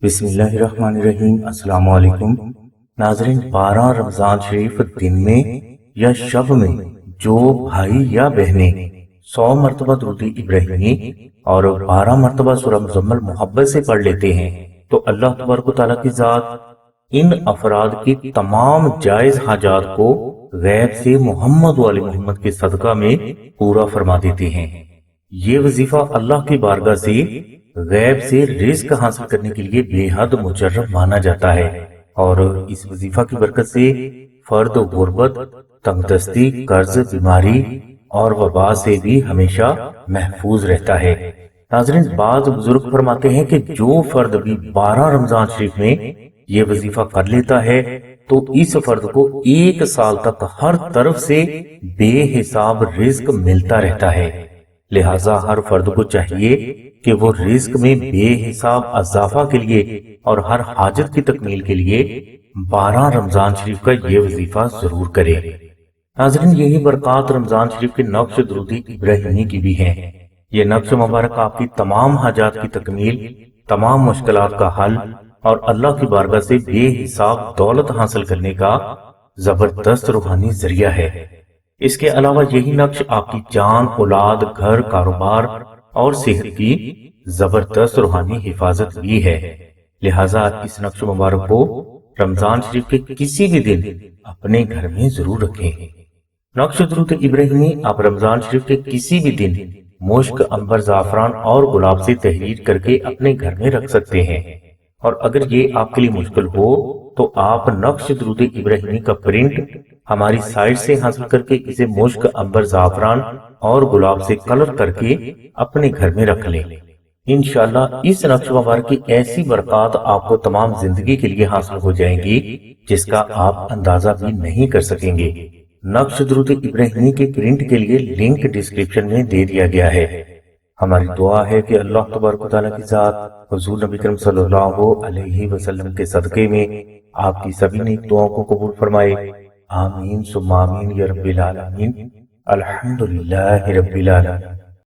بسم اللہ الرحمن الرحیم۔ السلام علیکم ناظرین، 12 رمضان شریف دن میں یا شب میں جو بھائی یا بہنیں 100 مرتبہ درود ابراہیمی اور 12 مرتبہ سورہ مزمل محبت سے پڑھ لیتے ہیں تو اللہ تبارک و تعالیٰ کی ذات ان افراد کی تمام جائز حاجات کو غیب سے محمد والی محمد کے صدقہ میں پورا فرما دیتے ہیں۔ یہ وظیفہ اللہ کی بارگاہ سے غیب سے رزق حاصل کرنے کے لیے بے حد مجرب مانا جاتا ہے، اور اس وظیفہ کی برکت سے فرد غربت، تنگ دستی، قرض، بیماری اور وبا سے بھی ہمیشہ محفوظ رہتا ہے۔ ناظرین، بعض بزرگ فرماتے ہیں کہ جو فرد بھی 12 رمضان شریف میں یہ وظیفہ کر لیتا ہے تو اس فرد کو 1 سال تک ہر طرف سے بے حساب رزق ملتا رہتا ہے۔ لہٰذا ہر فرد کو چاہیے کہ وہ رزق میں بے حساب اضافہ کے لیے اور ہر حاجت کی تکمیل کے لیے 12 رمضان شریف کا یہ وظیفہ ضرور کرے۔ ناظرین، یہی برکات رمضان شریف کے نقش درود ابراہیمی کی بھی ہیں۔ یہ نقش مبارک آپ کی تمام حاجات کی تکمیل، تمام مشکلات کا حل اور اللہ کی بارگاہ سے بے حساب دولت حاصل کرنے کا زبردست روحانی ذریعہ ہے۔ اس کے علاوہ یہی نقش آپ کی جان، اولاد، گھر، کاروبار اور صحت کی زبردست روحانی حفاظت بھی ہے۔ لہٰذا اس نقش مبارک کو رمضان شریف کے کسی بھی دن اپنے گھر میں ضرور رکھیں۔ نقش درود ابراہیمی آپ رمضان شریف کے کسی بھی دن مشک، عنبر، زعفران اور گلاب سے تحریر کر کے اپنے گھر میں رکھ سکتے ہیں، اور اگر یہ آپ کے لیے مشکل ہو تو آپ نقش درود ابراہیمی کا پرنٹ ہماری سائٹ سے حاصل کر کے اسے مشک، عنبر، زعفران اور گلاب سے کلر کر کے اپنے گھر میں رکھ لیں۔ انشاءاللہ اس نقش مبارک کی ایسی برکات آپ کو تمام زندگی کے لیے حاصل ہو جائیں گی جس کا آپ اندازہ بھی نہیں کر سکیں گے۔ نقش درود ابراہیمی کے پرنٹ کے لیے لنک ڈسکرپشن میں دے دیا گیا ہے۔ ہماری دعا ہے کہ اللہ تبارک و تعالیٰ کی ذات حضور نبی کریم صلی اللہ علیہ وسلم کے صدقے میں آپ کی سبھی نیک دعاؤں کو قبول فرمائے۔ آمین ثم آمین یا رب العالمین۔ الحمدللہ رب العالمین۔